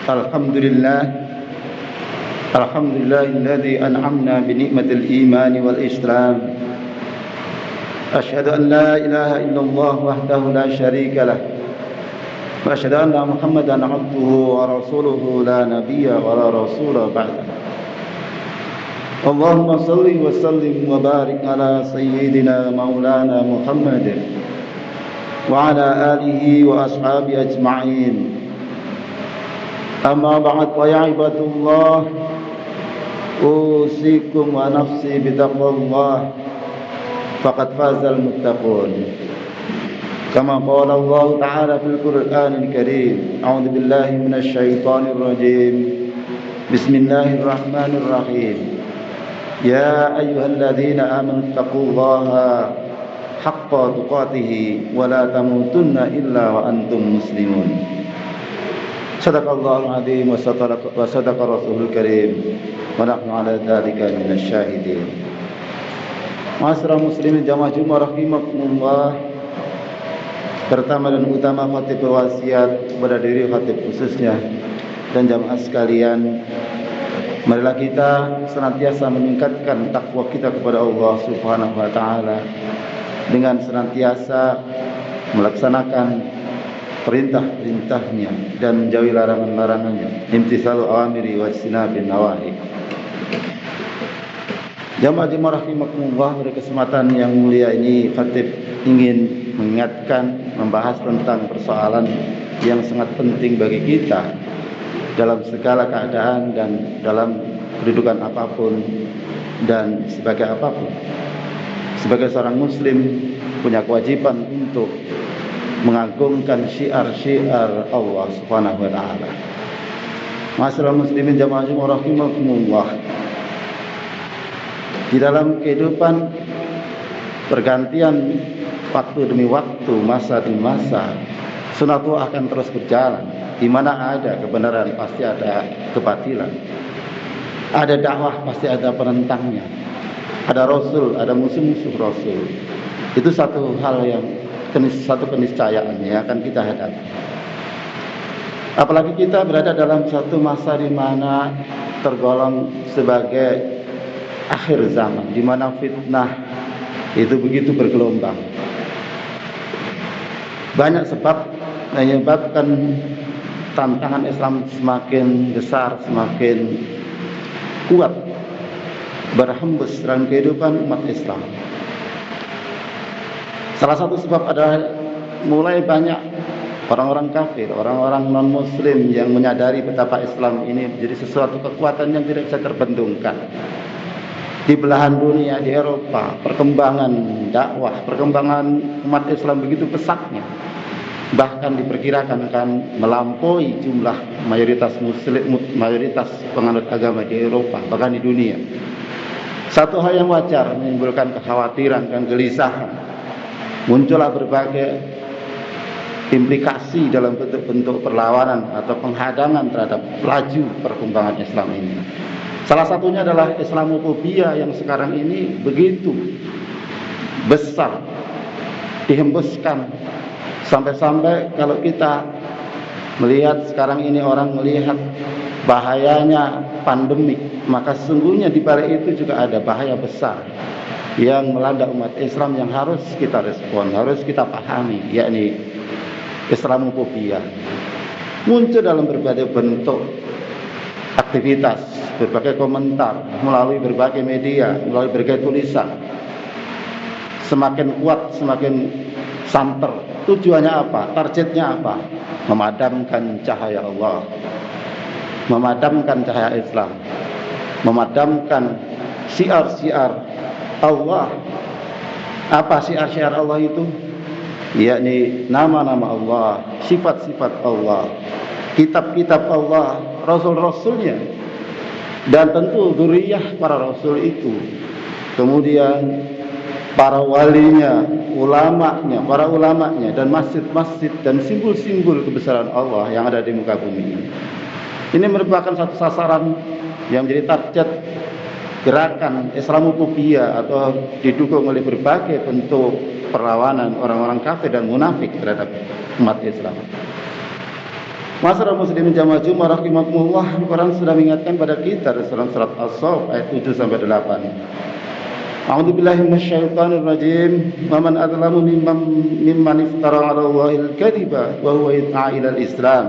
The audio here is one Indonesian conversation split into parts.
الحمد لله الذي أنعمنا بنعمة الإيمان والإسلام. أشهد أن لا إله إلا الله وحده لا شريك له وأشهد أن محمدا عبده ورسوله لا نبي ولا رسول بعده. اللهم صل وسلم وبارك على سيدنا مولانا محمد وعلى آله وأصحابه أجمعين. أما بعد فيا عباد الله أوصيكم ونفسي بتقوى الله فقد فاز المتقون. كما قال الله تعالى في القرآن الكريم: أعوذ بالله من الشيطان الرجيم. بسم الله الرحمن الرحيم. يا أيها الذين آمنوا اتقوا الله حق تقاته ولا تموتن إلا وأنتم مسلمون. Sadaqallahul azim wa sadaqa rasulul karim wa nahnu ala dzalika minasy syahidin. Ma'asyiral muslimin jamaah Jumat rahimakumullah. Pertama dan utama khatib berwasiat kepada diri khatib khususnya dan jamaah sekalian, marilah kita senantiasa meningkatkan takwa kita kepada Allah Subhanahu wa taala dengan senantiasa melaksanakan perintah-perintahnya dan menjauhi larangan-larangannya. Imtitsalu awamiri wa ijtinabin nawahi. Jamaah rahimakumullah, pada kesempatan yang mulia ini khatib ingin mengingatkan, membahas tentang persoalan yang sangat penting bagi kita dalam segala keadaan dan dalam kedudukan apapun dan sebagai apapun. Sebagai seorang muslim punya kewajiban untuk mengagungkan syiar-syiar Allah Subhanahu wa taala. Ma'asyiral muslimin jamaah rahimakumullah. Di dalam kehidupan pergantian waktu demi waktu, masa demi masa, sunatullah akan terus berjalan. Di mana ada kebenaran pasti ada kebatilan. Ada dakwah pasti ada penentangnya. Ada rasul, ada musuh-musuh rasul. Itu satu hal yang satu keniscayaan yang akan kita hadapi. Apalagi kita berada dalam satu masa di mana tergolong sebagai akhir zaman, di mana fitnah itu begitu bergelombang. Banyak sebab menyebabkan tantangan Islam semakin besar, semakin kuat berhembus dalam kehidupan umat Islam. Salah satu sebab adalah mulai banyak orang-orang kafir, orang-orang non-muslim yang menyadari betapa Islam ini menjadi sesuatu kekuatan yang tidak bisa terbendungkan. Di belahan dunia, di Eropa, perkembangan dakwah, perkembangan umat Islam begitu pesatnya. Bahkan diperkirakan akan melampaui jumlah mayoritas muslim, mayoritas penganut agama di Eropa, bahkan di dunia. Satu hal yang wajar menimbulkan kekhawatiran dan gelisahan. Muncullah berbagai implikasi dalam bentuk-bentuk perlawanan atau penghadangan terhadap laju perkembangan Islam ini. Salah satunya adalah Islamofobia yang sekarang ini begitu besar, dihembuskan sampai-sampai kalau kita melihat sekarang ini orang melihat bahayanya pandemik, maka sesungguhnya di balik itu juga ada bahaya besar yang melanda umat Islam yang harus kita respon, harus kita pahami, yakni Islamofobia. Muncul dalam berbagai bentuk aktivitas, berbagai komentar, melalui berbagai media, melalui berbagai tulisan. Semakin kuat, semakin santer. Tujuannya apa? Targetnya apa? Memadamkan cahaya Allah, memadamkan cahaya Islam, memadamkan syiar-syiar Allah. Apa syiar-syiar Allah itu? Yakni nama-nama Allah, sifat-sifat Allah, kitab-kitab Allah, rasul-rasulnya, dan tentu dzurriyyah para rasul itu. Kemudian para walinya, ulamanya, para ulamanya, dan masjid-masjid dan simbol-simbol kebesaran Allah yang ada di muka bumi ini. Ini merupakan satu sasaran yang menjadi target gerakan Islamofobia atau didukung oleh berbagai bentuk perlawanan orang-orang kafir dan munafik terhadap umat Islam. Masyarakat muslimin jamaah Jumat rahimakumullah, Al-Quran sudah mengingatkan pada kita dalam surat As-Saff ayat 7 sampai 8. A'udzubillahi minasyaitonir rajim. Wa man adlamu mimman iftara 'ala Allahil kadhiba wa huwa yad'a ila al-Islam.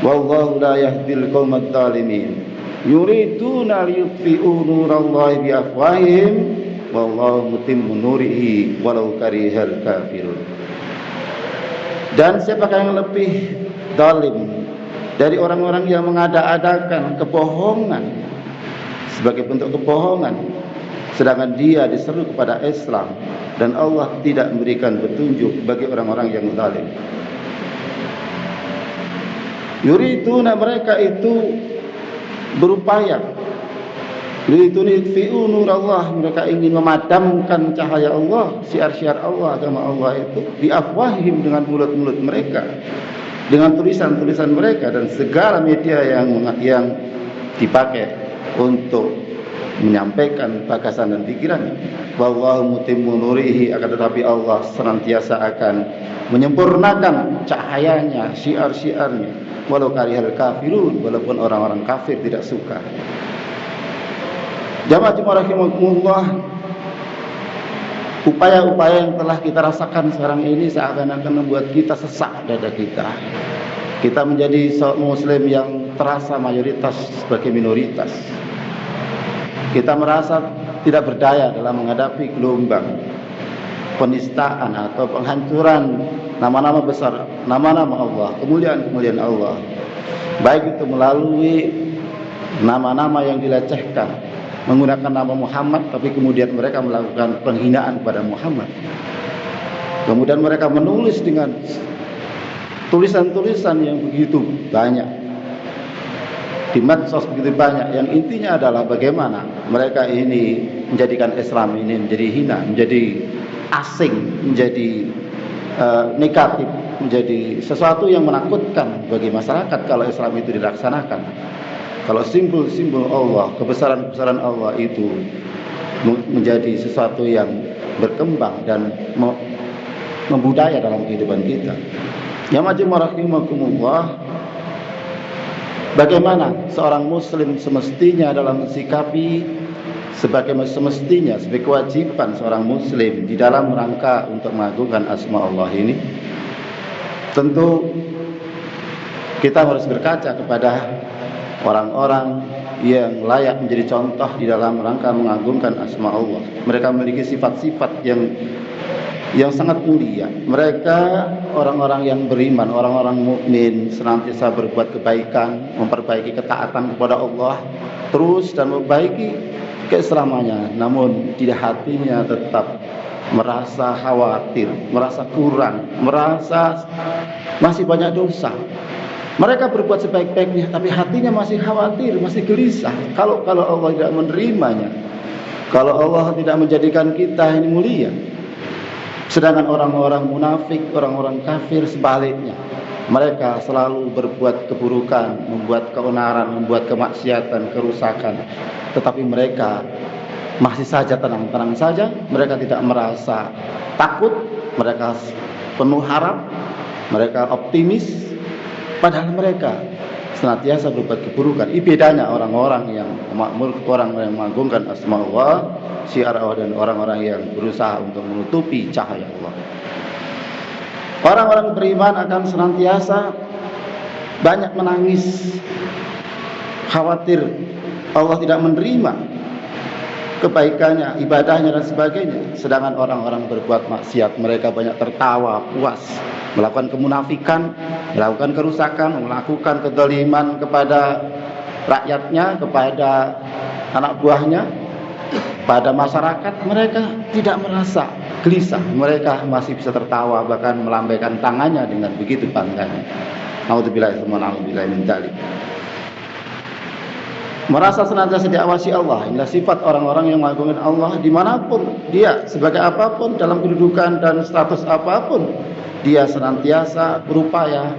Wallahu la yahdil qaumadh dhalimin. Yuriduna liyutfi'u nurallahi bi afwahihim wallahu mutimmu nurihi walau karihal kafirun. Dan siapakah yang lebih zalim dari orang-orang yang mengada-adakan kebohongan sebagai bentuk kebohongan, sedangkan dia diseru kepada Islam dan Allah tidak memberikan petunjuk bagi orang-orang yang zalim. Yuriduna, mereka itu berupaya, yuriduna yutfi'u nurallah, mereka ingin memadamkan cahaya Allah, syiar-syiar Allah, agama Allah itu bi afwahihim, dengan mulut-mulut mereka, dengan tulisan-tulisan mereka dan segala media yang dipakai untuk menyampaikan bagasan dan pikirannya. Wallahu mutimmu nurihi, akan tetapi Allah senantiasa akan menyempurnakan cahayanya, syiar-syiarnya, walau karihal kafirun, walaupun orang-orang kafir tidak suka. Jamaah Jumat rahimakumullah, upaya-upaya yang telah kita rasakan sekarang ini seakan-akan membuat kita sesak dada kita. Kita menjadi seorang muslim yang terasa mayoritas sebagai minoritas. Kita merasa tidak berdaya dalam menghadapi gelombang penistaan atau penghancuran nama-nama besar, nama-nama Allah, kemuliaan-kemuliaan Allah. Baik itu melalui nama-nama yang dilecehkan, menggunakan nama Muhammad, tapi kemudian mereka melakukan penghinaan kepada Muhammad. Kemudian mereka menulis dengan tulisan-tulisan yang begitu banyak di medsos, begitu banyak, yang intinya adalah bagaimana mereka ini menjadikan Islam ini menjadi hina, menjadi asing, menjadi negatif, menjadi sesuatu yang menakutkan bagi masyarakat kalau Islam itu dilaksanakan. Kalau simbol-simbol Allah, kebesaran-kebesaran Allah itu menjadi sesuatu yang berkembang dan membudaya dalam kehidupan kita. Ya majmur rahimakumullah, bagaimana seorang muslim semestinya dalam mensikapi sebagaimana semestinya, sebagai kewajiban seorang muslim di dalam rangka untuk mengagungkan asma Allah ini. Tentu kita harus berkaca kepada orang-orang yang layak menjadi contoh di dalam rangka mengagungkan asma Allah. Mereka memiliki sifat-sifat yang sangat mulia. Mereka orang-orang yang beriman, orang-orang mukmin, senantiasa berbuat kebaikan, memperbaiki ketaatan kepada Allah terus dan memperbaiki keislamannya. Namun di hatinya tetap merasa khawatir, merasa kurang, merasa masih banyak dosa. Mereka berbuat sebaik-baiknya, tapi hatinya masih khawatir, masih gelisah. Kalau Allah tidak menerimanya, kalau Allah tidak menjadikan kita ini mulia. Sedangkan orang-orang munafik, orang-orang kafir sebaliknya, mereka selalu berbuat keburukan, membuat keonaran, membuat kemaksiatan, kerusakan. Tetapi mereka masih saja tenang-tenang saja. Mereka tidak merasa takut, mereka penuh harap, mereka optimis. Padahal mereka senantiasa berbuat keburukan. Ini bedanya orang-orang yang makmur, orang yang mengagungkan asma Allah, syiar Allah, dan orang-orang yang berusaha untuk menutupi cahaya Allah. Orang-orang beriman akan senantiasa banyak menangis, khawatir Allah tidak menerima kebaikannya, ibadahnya dan sebagainya. Sedangkan orang-orang berbuat maksiat, mereka banyak tertawa, puas, melakukan kemunafikan, melakukan kerusakan, melakukan kezaliman kepada rakyatnya, kepada anak buahnya, pada masyarakat. Mereka tidak merasa gelisah, mereka masih bisa tertawa, bahkan melambaikan tangannya dengan begitu bangganya. Nauzubillahi min dzalik. Merasa senantiasa diawasi Allah. Inilah sifat orang-orang yang mengagungkan Allah dimanapun dia, sebagai apapun, dalam kedudukan dan status apapun, dia senantiasa berupaya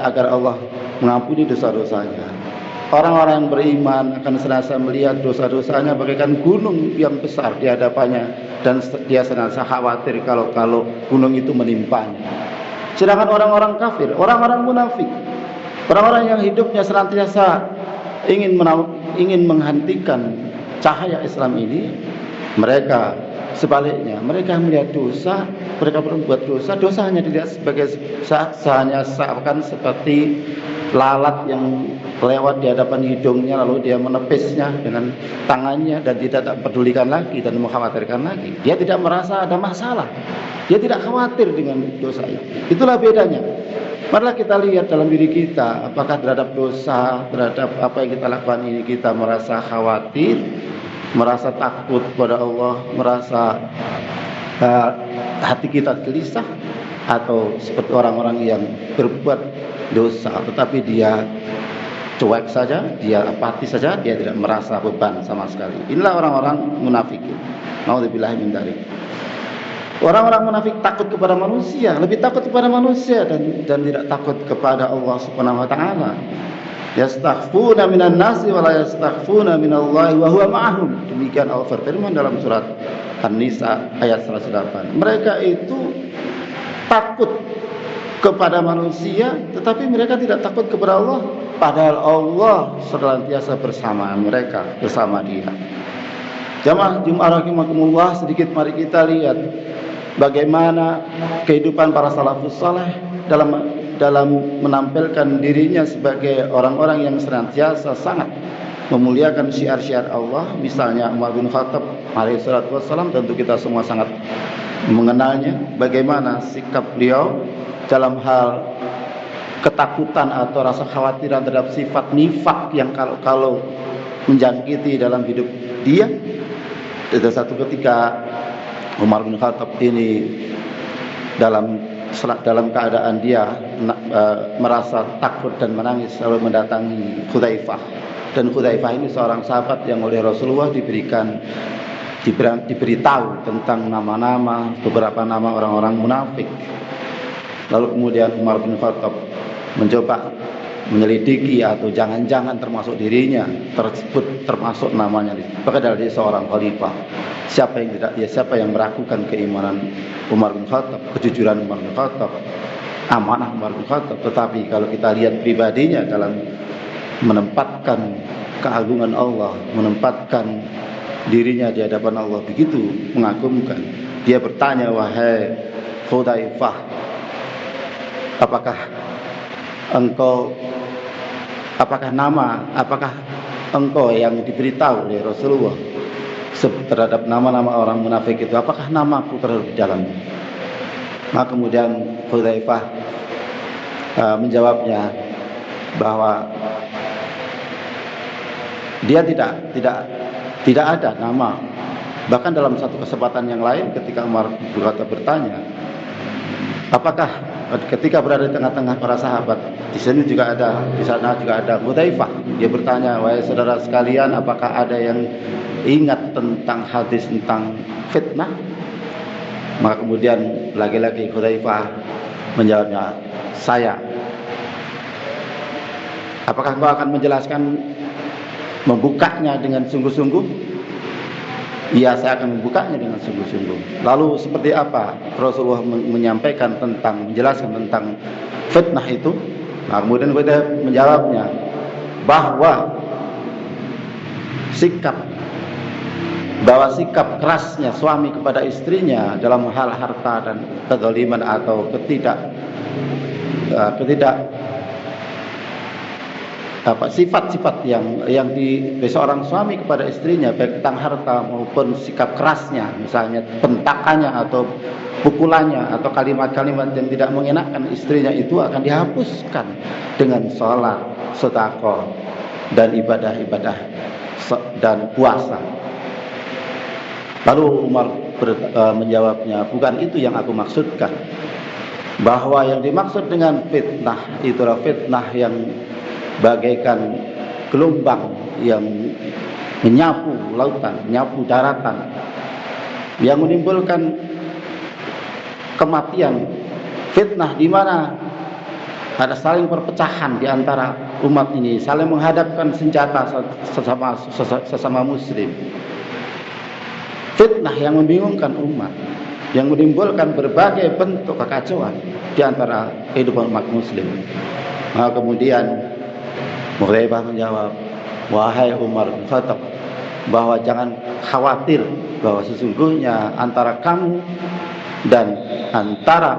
agar Allah mengampuni dosa-dosanya. Orang-orang yang beriman akan senantiasa melihat dosa-dosanya bagaikan gunung yang besar di hadapannya, dan dia senantiasa khawatir kalau gunung itu menimpanya. Sedangkan orang-orang kafir, orang-orang munafik, orang-orang yang hidupnya senantiasa ingin menghentikan cahaya Islam ini, mereka sebaliknya, mereka melihat dosa, mereka berbuat dosa, dosa hanya dilihat sebagai hanya seakan seperti lalat yang lewat di hadapan hidungnya, lalu dia menepisnya dengan tangannya dan tidak pedulikan lagi dan mengkhawatirkan lagi. Dia tidak merasa ada masalah, dia tidak khawatir dengan dosa itu. Itulah bedanya. Marilah kita lihat dalam diri kita, apakah terhadap dosa, terhadap apa yang kita lakukan ini kita merasa khawatir, merasa takut kepada Allah, merasa hati kita gelisah, atau seperti orang-orang yang berbuat dosa tetapi dia cuek saja, dia apatis saja, dia tidak merasa beban sama sekali. Inilah orang-orang munafikin. Nauzubillahi min dzalik. Orang-orang munafik takut kepada manusia, lebih takut kepada manusia dan tidak takut kepada Allah Subhanahu wa taala. Yastakhfuna minan nasi wa la yastakhfuna minallahi wa huwa ma'ahum. Demikian Allah berfirman dalam surat An-Nisa ayat 108. Mereka itu takut kepada manusia, tetapi mereka tidak takut kepada Allah, padahal Allah senantiasa bersama mereka, bersama Dia. Jamaah Jumat rahimakumullah, sedikit mari kita lihat bagaimana kehidupan para salafus saleh dalam menampilkan dirinya sebagai orang-orang yang senantiasa sangat memuliakan syiar-syiar Allah. Misalnya Umar bin Khattab alaihi salatu wassalam, tentu kita semua sangat mengenalnya, bagaimana sikap beliau dalam hal ketakutan atau rasa khawatiran terhadap sifat nifak yang kalau menjangkiti dalam hidup dia. Itu satu ketika Umar bin Khattab ini dalam keadaan dia merasa takut dan menangis, lalu mendatangi Hudzaifah. Dan Hudzaifah ini seorang sahabat yang oleh Rasulullah diberitahu tentang beberapa nama orang-orang munafik. Lalu kemudian Umar bin Khattab mencoba menyelidiki, atau jangan-jangan termasuk dirinya tersebut, termasuk namanya. Padahal dia seorang khalifah. Siapa yang meragukan keimanan Umar bin Khattab, kejujuran Umar bin Khattab, amanah Umar bin Khattab. Tetapi kalau kita lihat pribadinya dalam menempatkan keagungan Allah, menempatkan dirinya di hadapan Allah begitu mengagumkan. Dia bertanya, wahai Hudzaifah, apakah engkau yang diberitahu oleh Rasulullah terhadap nama-nama orang munafik itu, apakah namaku terdapat di dalamnya? Maka kemudian Hudzaifah menjawabnya bahwa dia tidak ada nama. Bahkan dalam satu kesempatan yang lain ketika Umar bertanya, apakah ketika berada di tengah-tengah para sahabat, di sana juga ada Hudzaifah. Dia bertanya, wahai saudara sekalian, apakah ada yang ingat tentang hadis tentang fitnah? Maka kemudian lagi-lagi Hudzaifah menjawabnya, saya. Apakah engkau akan menjelaskan, membukanya dengan sungguh-sungguh? Ya, saya akan membukanya dengan sungguh-sungguh. Lalu seperti apa Rasulullah menjelaskan tentang fitnah itu? Nah, kemudian kita menjawabnya bahwa sikap kerasnya suami kepada istrinya dalam hal harta dan kezaliman atau sifat-sifat yang di seorang suami kepada istrinya, baik tentang harta maupun sikap kerasnya, misalnya bentakannya atau pukulannya atau kalimat-kalimat yang tidak mengenakan istrinya, itu akan dihapuskan dengan sholat, sedekah, dan ibadah-ibadah dan puasa. Lalu Umar menjawabnya, bukan itu yang aku maksudkan. Bahwa yang dimaksud dengan fitnah itulah fitnah yang bagaikan gelombang yang menyapu lautan, menyapu daratan, yang menimbulkan kematian. Fitnah di mana ada saling perpecahan di antara umat ini, saling menghadapkan senjata sesama muslim. Fitnah yang membingungkan umat, yang menimbulkan berbagai bentuk kekacauan. di antara kehidupan umat muslim. Maka kemudian Hudzaifah menjawab, wahai Umar bin Khattab, bahwa jangan khawatir bahwa sesungguhnya antara kamu dan antara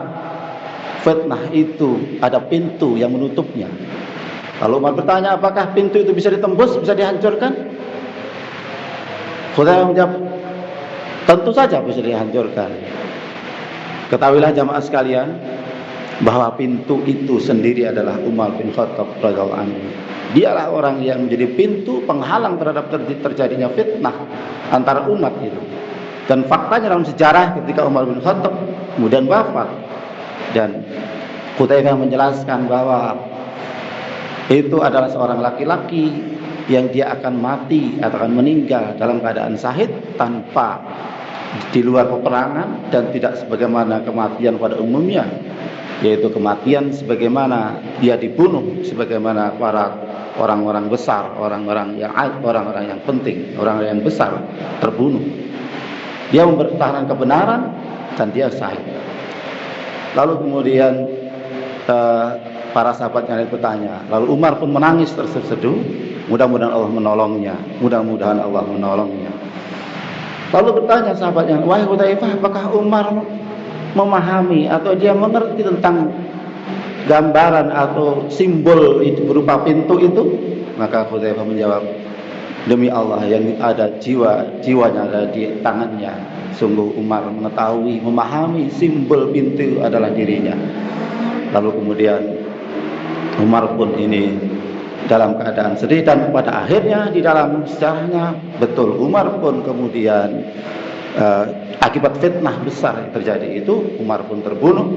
fitnah itu ada pintu yang menutupnya. Lalu Umar bertanya, apakah pintu itu bisa ditembus, bisa dihancurkan? Hudzaifah menjawab, tentu saja bisa dihancurkan. Ketahuilah jamaah sekalian, bahwa pintu itu sendiri adalah Umar bin Khattab radhiyallahu anhu. Dialah orang yang menjadi pintu penghalang terhadap terjadinya fitnah antara umat itu. Dan faktanya dalam sejarah ketika Umar bin Khattab kemudian wafat, dan Hudzaifah menjelaskan bahwa itu adalah seorang laki-laki yang dia akan mati atau akan meninggal dalam keadaan syahid tanpa di luar peperangan, dan tidak sebagaimana kematian pada umumnya, yaitu kematian sebagaimana dia dibunuh sebagaimana para orang-orang besar, orang-orang yang penting, orang-orang yang besar terbunuh. Dia mempertahankan kebenaran dan dia syahid. Lalu kemudian para sahabat yang lain bertanya, lalu Umar pun menangis terseduh, mudah-mudahan Allah menolongnya, mudah-mudahan Allah menolongnya. Lalu bertanya sahabatnya, wahai Hudzaifah, apakah Umar memahami atau dia mengerti tentang gambaran atau simbol itu berupa pintu itu? Maka Hudzaifah menjawab, demi Allah yang ada jiwanya ada di tangannya, sungguh Umar mengetahui, memahami simbol pintu adalah dirinya. Lalu kemudian Umar pun ini dalam keadaan sedih, dan pada akhirnya di dalam sejarahnya betul Umar pun kemudian akibat fitnah besar yang terjadi itu, Umar pun terbunuh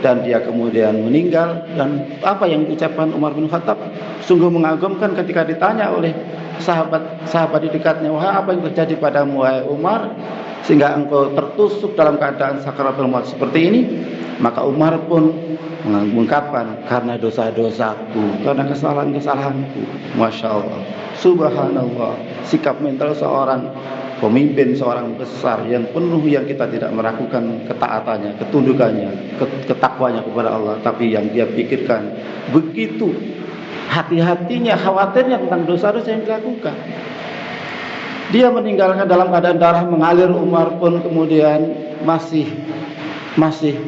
dan dia kemudian meninggal. Dan apa yang diucapkan Umar bin Khattab sungguh mengagumkan ketika ditanya oleh sahabat di dekatnya, wahai, apa yang terjadi padamu wahai Umar sehingga engkau tertusuk dalam keadaan sakaratul maut seperti ini? Maka Umar pun mengungkapkan, karena dosa-dosaku, karena kesalahan-kesalahanku. Masya Allah, subhanallah, sikap mental seorang pemimpin, seorang besar yang penuh, yang kita tidak meragukan ketaatannya, ketundukannya, ketakwanya kepada Allah, tapi yang dia pikirkan begitu hati-hatinya, khawatirnya tentang dosa-dosa yang dilakukan. Dia meninggalkan dalam keadaan darah mengalir. Umar pun kemudian masih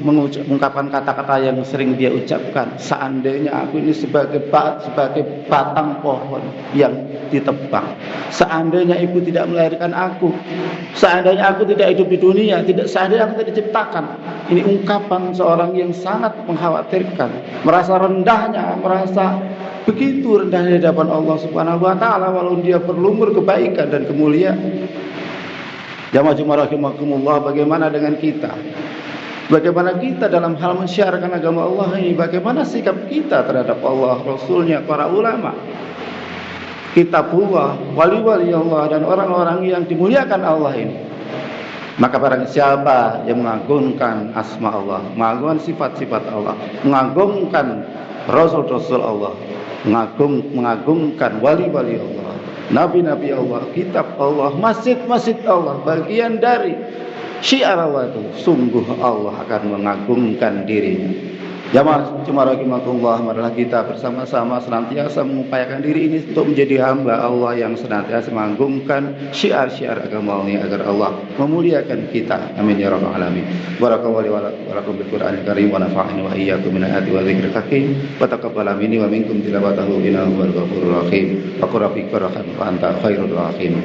mengungkapkan kata-kata yang sering dia ucapkan, seandainya aku ini sebagai batang pohon yang ditebang, seandainya ibu tidak melahirkan aku, seandainya aku tidak hidup di dunia, seandainya aku tidak diciptakan. Ini ungkapan seorang yang sangat mengkhawatirkan, merasa rendahnya, merasa begitu rendahnya di hadapan Allah Subhanahu wa taala, walau dia berlumur kebaikan dan kemuliaan. Jamaah rahimakumullah, bagaimana dengan kita? Bagaimana kita dalam hal mensiarkan agama Allah ini? Bagaimana sikap kita terhadap Allah, Rasulnya, para ulama, kitabullah, wali-wali Allah, dan orang-orang yang dimuliakan Allah ini? Maka barang siapa yang mengagungkan asma Allah, mengagungkan sifat-sifat Allah, mengagungkan Rasul-Rasul Allah, mengagungkan wali-wali Allah, nabi-nabi Allah, kitab Allah, masjid-masjid Allah, bagian dari syiar Allah itu, sungguh Allah akan mengagungkan dirinya. Jamaah rahimakumullah, marilah kita bersama-sama senantiasa mengupayakan diri ini untuk menjadi hamba Allah yang senantiasa mengagungkan syiar-syiar agama Allah, agar Allah memuliakan kita. Amin ya rabbal alamin. Barakallahu wa lakum bil Qur'anil karim wa nafa'ani wa iyyakum min ayati wa dzikril hakim wa taqabbal minni wa minkum tilawatahu innahu huwal ghafurur rahim. Wa qur rabbi qur'an wa anta khairur rahim.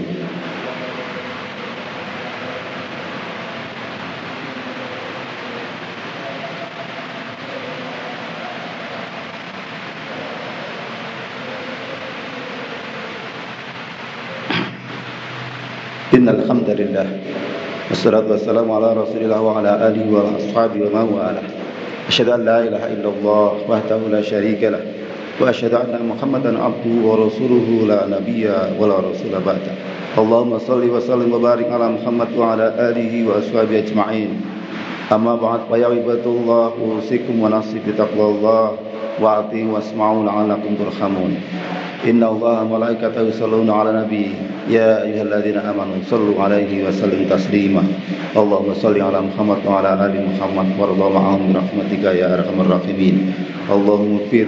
Innal hamdalillah wassalatu wassalamu ala rasulillah wa ala alihi wa ashabihi wa man walah. Asyhadu an la ilaha illallah wahdahu la syarika lah wa asyhadu anna Muhammadan abduhu wa rasuluhu la nabiyya wa la rasula ba'da. Allahumma shalli wa sallim wa barik ala Muhammad wa ala alihi wa ashabihi ajma'in. Amma ba'd, fa ya ibadallah, usikum wa nafsi bi taqwallah wa ati'u wasma'u la'allakum turhamun. Inna Allah malaikatahu yusholluna 'alan nabi يا أيها الذين آمنوا صلوا عليه وسلموا تسليما اللهم صل على محمد وعلى آل محمد وارض معهم برحمتك يا أرحم الراحمين اللهم اغفر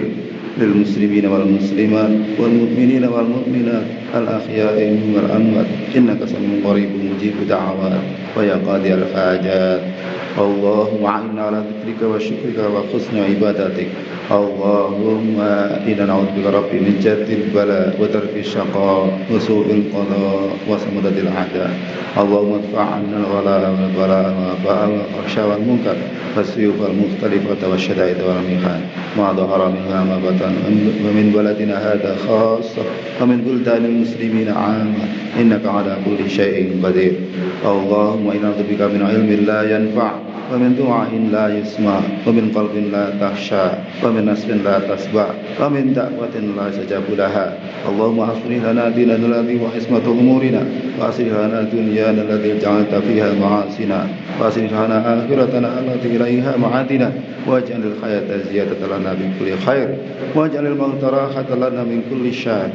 للمسلمين والمسلمات والمؤمنين والمؤمنات الأحياء منهم والأموات إنك سميع قريب مجيب الدعوات ويا قاضي الحاجات اللهم أعنا على ذكرك وشكرك وحسن عبادتك اللهم إنا نعوذ بك ربي من جد البلاء وترك الشقاء وسوء القضاء وسمدة الأعداء اللهم ادفع عنا الغلاء والبلاء والوباء والفحش والمنكر والسيوف المختلفة والشدائد والمحن ما ظهر منها ما بطن ومن بلدنا هذا خاصة ومن بلدان المسلمين عامة إنك على كل شيء قدير اللهم إنا نعوذ بك من علم لا ينفع ومن دعاء لا يسمع ومن قلب لا تخشى ومن نفس لا تشبع ومن دعوة لا يستجاب لها اللهم أصلح لنا ديننا الذي هو عصمة أمورنا وأصلح لنا دنيانا التي جعلت فيها معاصينا وأصلح لنا آخرتنا التي إليها معادنا واجعل الحياة زيادة لنا من كل خير واجعل الموت راحة لنا من كل شر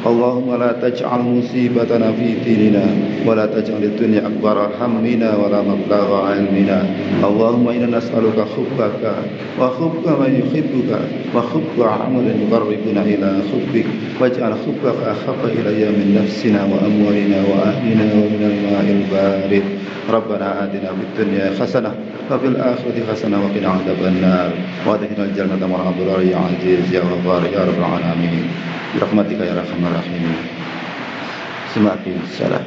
اللهم لا تجعل مصيبتنا في ديننا ولا تجعل الدنيا أكبر همنا ولا مبلغ علمنا اللهم إنا نسألك حبك وحب من يحبك وحب عمل يقربنا إلى حبك واجعل حبك أحب إلي من نفسنا وأموالنا وأهلنا ومن الماء البارد ربنا آتنا في الدنيا حسنة وفي الآخرة حسنة وقنا عذاب النار وادخلنا الجنة مع الأبرار يا عزيز يا غفار يا رب العالمين برحمتك يا أرحم الراحمين. Semakin salah.